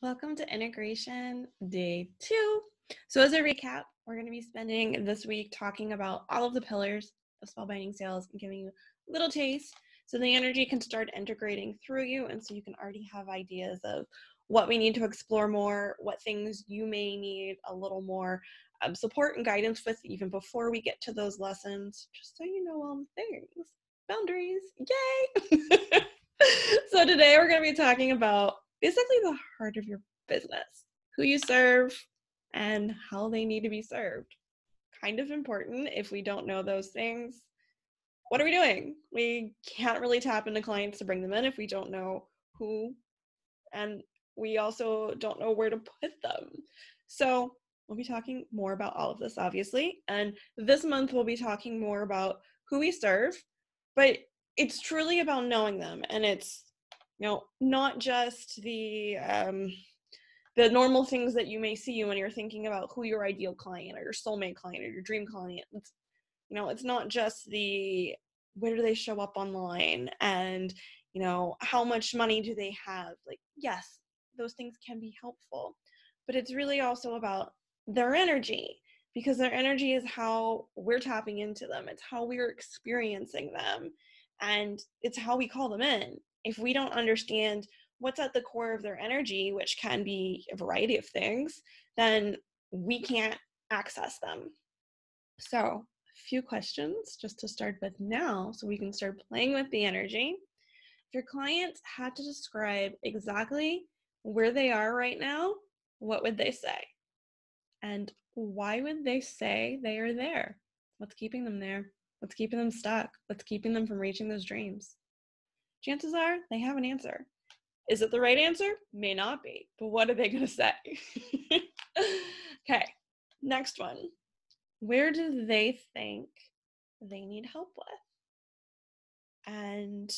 Welcome to Integration Day 2. So as a recap, we're going to be spending this week talking about all of the pillars of spellbinding sales and giving you a little taste so the energy can start integrating through you, and so you can already have ideas of what we need to explore more, what things you may need a little more support and guidance with even before we get to those lessons, just so you know all the things. Boundaries, yay! So today we're going to be talking about basically the heart of your business, who you serve, and how they need to be served. Kind of important. If we don't know those things, what are we doing? We can't really tap into clients to bring them in if we don't know who, and we also don't know where to put them. So we'll be talking more about all of this, obviously, and this month we'll be talking more about who we serve, but it's truly about knowing them, and it's not just the normal things that you may see when you're thinking about who your ideal client or your soulmate client or your dream client. It's not just the where do they show up online and how much money do they have. Like, yes, those things can be helpful, but it's really also about their energy, because their energy is how we're tapping into them. It's how we're experiencing them, and it's how we call them in. If we don't understand what's at the core of their energy, which can be a variety of things, then we can't access them. So, a few questions just to start with now so we can start playing with the energy. If your clients had to describe exactly where they are right now, what would they say? And why would they say they are there? What's keeping them there? What's keeping them stuck? What's keeping them from reaching those dreams? Chances are they have an answer. Is it the right answer? May not be, but what are they going to say? Okay, next one. Where do they think they need help with? And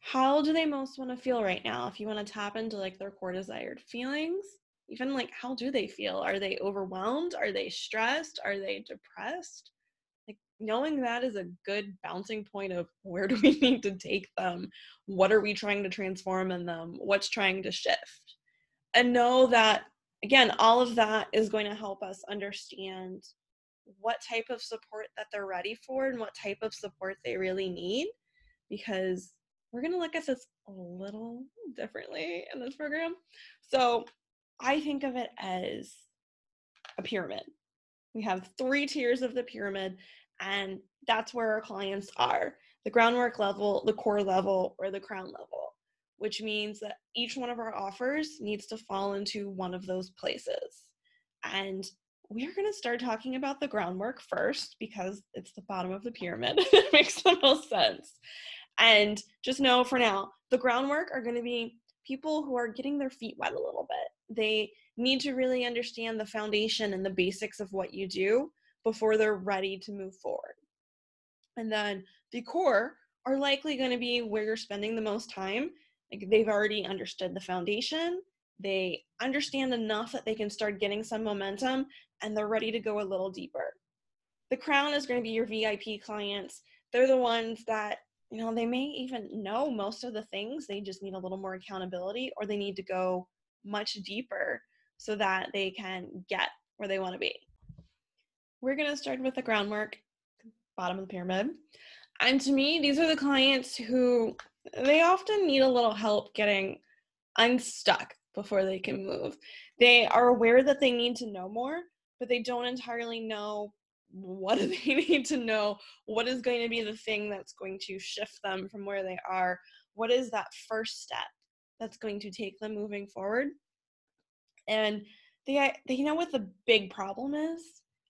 how do they most want to feel right now? If you want to tap into like their core desired feelings, even like how do they feel? Are they overwhelmed? Are they stressed? Are they depressed? Like, knowing that is a good bouncing point of where do we need to take them? What are we trying to transform in them? What's trying to shift? And know that, again, all of that is going to help us understand what type of support that they're ready for and what type of support they really need, because we're going to look at this a little differently in this program. So I think of it as a pyramid. We have 3 tiers of the pyramid, and that's where our clients are: the groundwork level, the core level, or the crown level, which means that each one of our offers needs to fall into one of those places. And we're going to start talking about the groundwork first because it's the bottom of the pyramid. It makes the most sense. And just know for now, the groundwork are going to be people who are getting their feet wet a little bit. They need to really understand the foundation and the basics of what you do before they're ready to move forward. And then the core are likely going to be where you're spending the most time. Like, they've already understood the foundation. They understand enough that they can start getting some momentum, and they're ready to go a little deeper. The crown is going to be your VIP clients. They're the ones that, they may even know most of the things. They just need a little more accountability, or they need to go much deeper so that they can get where they want to be. We're going to start with the groundwork, bottom of the pyramid. And to me, these are the clients who they often need a little help getting unstuck before they can move. They are aware that they need to know more, but they don't entirely know what do they need to know. What is going to be the thing that's going to shift them from where they are? What is that first step that's going to take them moving forward? And they know what the big problem is,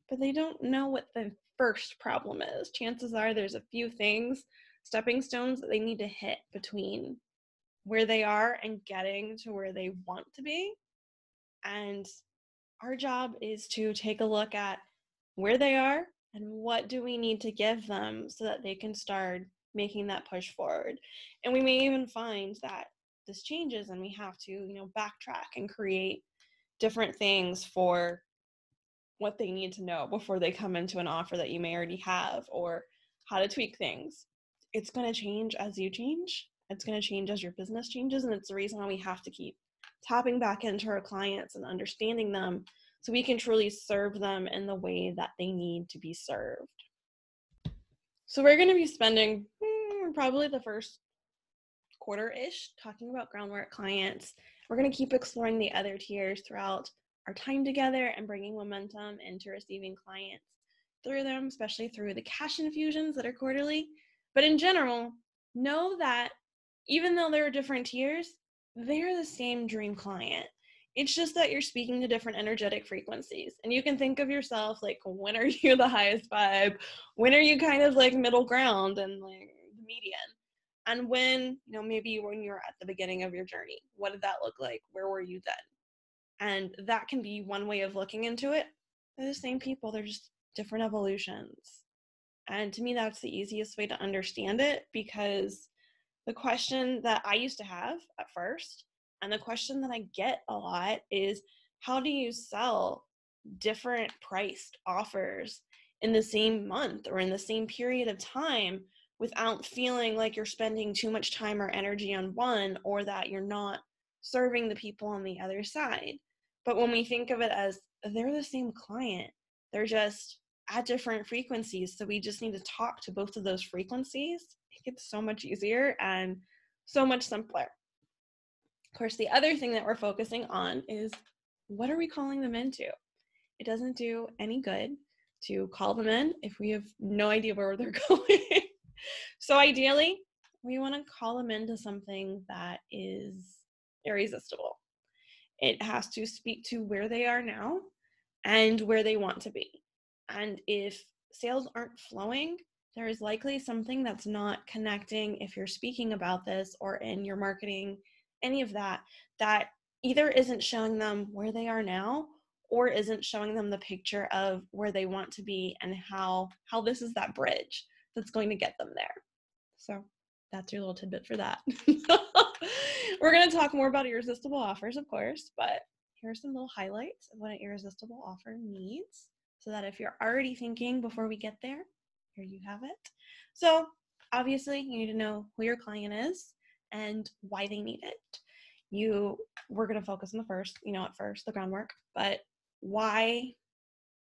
but they don't know what the first problem is. Chances are there's a few things, stepping stones, that they need to hit between where they are and getting to where they want to be. And our job is to take a look at where they are and what do we need to give them so that they can start making that push forward. And we may even find that this changes and we have to, backtrack and create different things for what they need to know before they come into an offer that you may already have, or how to tweak things. It's going to change as you change. It's going to change as your business changes, and it's the reason why we have to keep tapping back into our clients and understanding them so we can truly serve them in the way that they need to be served. So we're going to be spending probably the first quarter-ish talking about groundwork clients. We're going to keep exploring the other tiers throughout our time together and bringing momentum into receiving clients through them, especially through the cash infusions that are quarterly. But in general, know that even though there are different tiers, they're the same dream client. It's just that you're speaking to different energetic frequencies. And you can think of yourself like, when are you the highest vibe? When are you kind of like middle ground and like the median? And when, maybe when you're at the beginning of your journey, what did that look like? Where were you then? And that can be one way of looking into it. They're the same people, they're just different evolutions. And to me, that's the easiest way to understand it, because the question that I used to have at first, and the question that I get a lot is, how do you sell different priced offers in the same month or in the same period of time without feeling like you're spending too much time or energy on one, or that you're not serving the people on the other side? But when we think of it as they're the same client, they're just at different frequencies, so we just need to talk to both of those frequencies, it gets so much easier and so much simpler. Of course, the other thing that we're focusing on is, what are we calling them into? It doesn't do any good to call them in if we have no idea where they're going. So ideally, we want to call them into something that is irresistible. It has to speak to where they are now and where they want to be. And if sales aren't flowing, there is likely something that's not connecting if you're speaking about this or in your marketing, any of that, that either isn't showing them where they are now or isn't showing them the picture of where they want to be and how this is that bridge that's going to get them there. So that's your little tidbit for that. We're going to talk more about irresistible offers, of course, but here are some little highlights of what an irresistible offer needs, so that if you're already thinking before we get there, here you have it. So obviously you need to know who your client is and why they need it. We're going to focus on the first, at first, the groundwork, but why?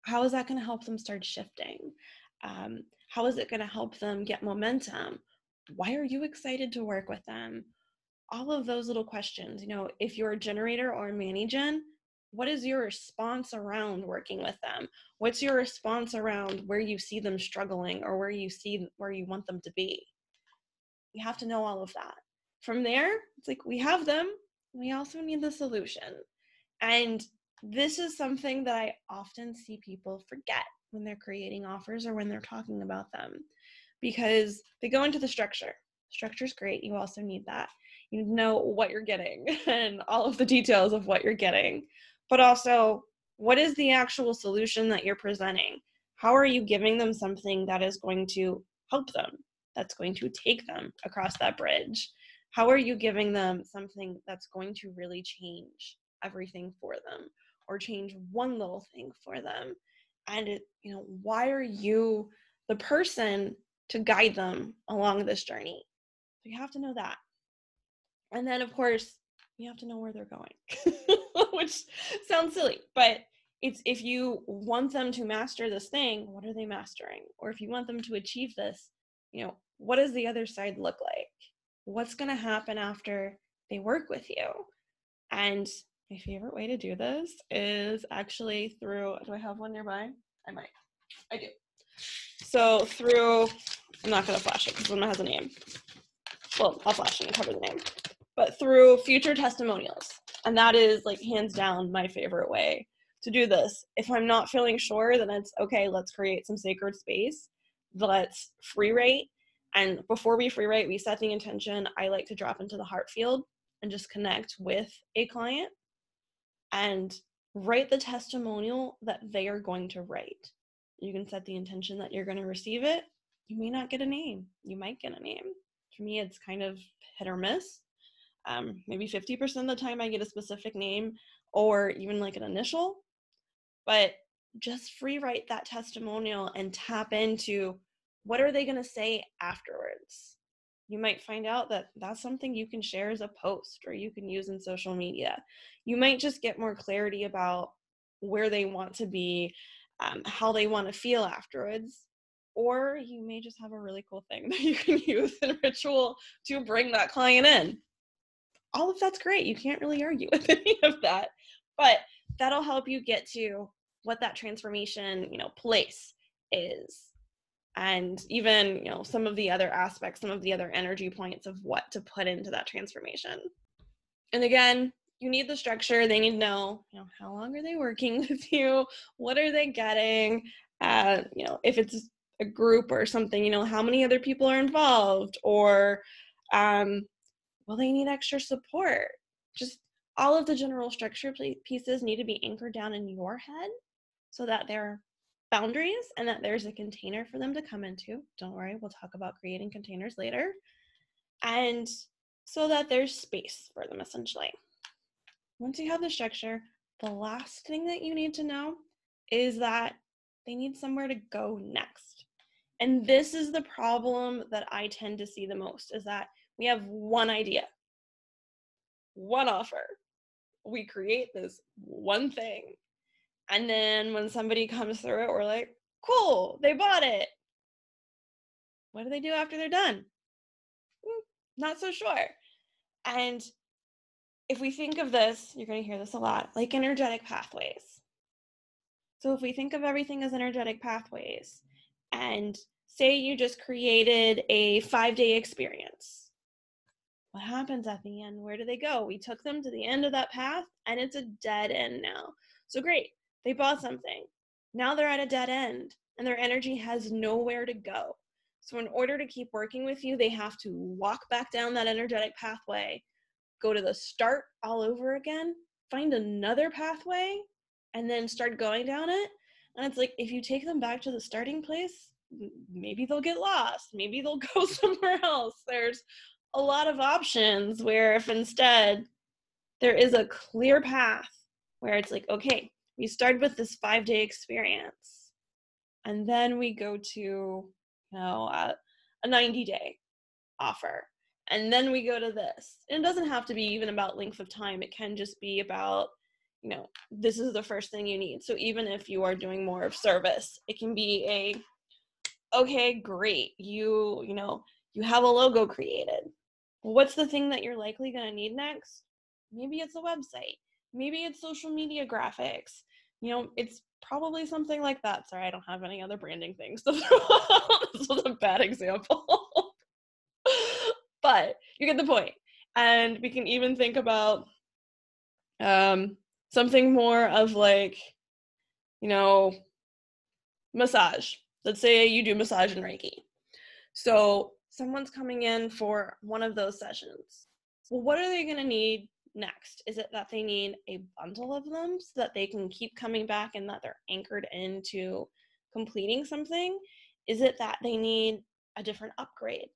How is that going to help them start shifting? How is it going to help them get momentum? Why are you excited to work with them? All of those little questions. If you're a generator or a mani-gen, what is your response around working with them? What's your response around where you see them struggling or where you want them to be? You have to know all of that. From there, it's like, we have them. We also need the solution. And this is something that I often see people forget when they're creating offers or when they're talking about them, because they go into the structure. Structure's great. You also need that. You need to know what you're getting and all of the details of what you're getting, but also, what is the actual solution that you're presenting? How are you giving them something that is going to help them, that's going to take them across that bridge? How are you giving them something that's going to really change everything for them, or change one little thing for them? And why are you the person to guide them along this journey? So you have to know that. And then, of course, you have to know where they're going, which sounds silly, but it's, if you want them to master this thing, what are they mastering? Or if you want them to achieve this, what does the other side look like? What's going to happen after they work with you? And my favorite way to do this is actually through, do I have one nearby? I do. So I'm not going to flash it because one has a name. Well, I'll flash it and cover the name. But through future testimonials. And that is like hands down my favorite way to do this. If I'm not feeling sure, then it's okay, let's create some sacred space. Let's free write. And before we free write, we set the intention. I like to drop into the heart field and just connect with a client and write the testimonial that they are going to write. You can set the intention that you're going to receive it. You may not get a name. You might get a name. For me, it's kind of hit or miss. Maybe 50% of the time I get a specific name or even like an initial, but just free write that testimonial and tap into, what are they going to say afterwards? You might find out that that's something you can share as a post or you can use in social media. You might just get more clarity about where they want to be, how they want to feel afterwards. Or you may just have a really cool thing that you can use in ritual to bring that client in. All of that's great. You can't really argue with any of that, but that'll help you get to what that transformation, place is. And even, some of the other aspects, some of the other energy points of what to put into that transformation. And again, you need the structure. They need to know, how long are they working with you? What are they getting? If it's a group or something, how many other people are involved, or will they need extra support? Just all of the general structure pieces need to be anchored down in your head so that there are boundaries and that there's a container for them to come into. Don't worry, we'll talk about creating containers later. And so that there's space for them, essentially. Once you have the structure, the last thing that you need to know is that they need somewhere to go next. And this is the problem that I tend to see the most, is that we have one idea, one offer. We create this one thing. And then when somebody comes through it, we're like, cool, they bought it. What do they do after they're done? Not so sure. And if we think of this, you're going to hear this a lot, like energetic pathways. So if we think of everything as energetic pathways, and say you just created a 5-day experience, what happens at the end? Where do they go? We took them to the end of that path, and it's a dead end now. So great, they bought something. Now they're at a dead end, and their energy has nowhere to go. So in order to keep working with you, they have to walk back down that energetic pathway, go to the start all over again, find another pathway, and then start going down it. And it's like, if you take them back to the starting place, maybe they'll get lost. Maybe they'll go somewhere else. There's a lot of options where if instead there is a clear path where it's like, okay, we started with this 5-day experience, and then we go to, a 90-day offer. And then we go to this. And it doesn't have to be even about length of time. It can just be about, this is the first thing you need. So even if you are doing more of service, it can be okay, great. You have a logo created. Well, what's the thing that you're likely going to need next? Maybe it's a website. Maybe it's social media graphics. It's probably something like that. Sorry, I don't have any other branding things. This was a bad example. But you get the point. And we can even think about something more of like, massage. Let's say you do massage and Reiki. So someone's coming in for one of those sessions. Well, what are they going to need next? Is it that they need a bundle of them so that they can keep coming back and that they're anchored into completing something? Is it that they need a different upgrade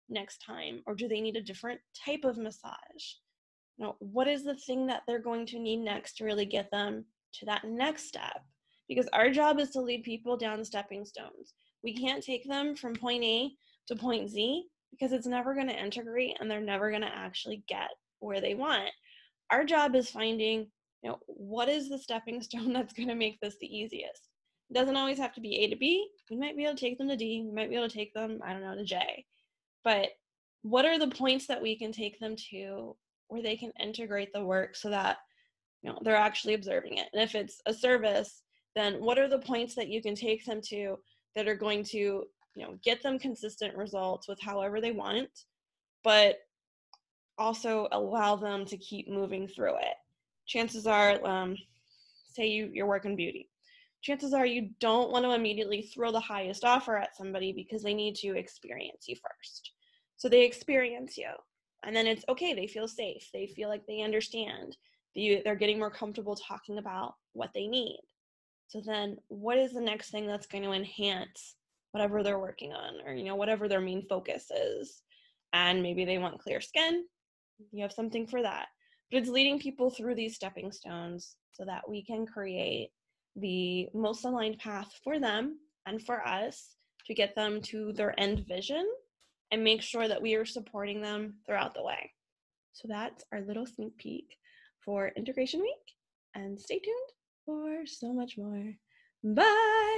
next time? Or do they need a different type of massage? What is the thing that they're going to need next to really get them to that next step? Because our job is to lead people down stepping stones. We can't take them from point A to point Z because it's never going to integrate and they're never going to actually get where they want. Our job is finding, what is the stepping stone that's going to make this the easiest? It doesn't always have to be A to B. We might be able to take them to D. We might be able to take them, to J. But what are the points that we can take them to where they can integrate the work so that, they're actually observing it? And if it's a service, then what are the points that you can take them to that are going to, get them consistent results with however they want, but also allow them to keep moving through it? Chances are, say you're working beauty. Chances are you don't want to immediately throw the highest offer at somebody because they need to experience you first. So they experience you, and then it's okay. They feel safe. They feel like they understand. They're getting more comfortable talking about what they need. So then what is the next thing that's going to enhance whatever they're working on, or, whatever their main focus is? And maybe they want clear skin. You have something for that. But it's leading people through these stepping stones so that we can create the most aligned path for them and for us to get them to their end vision and make sure that we are supporting them throughout the way. So that's our little sneak peek for Integration Week, and stay tuned for so much more. Bye.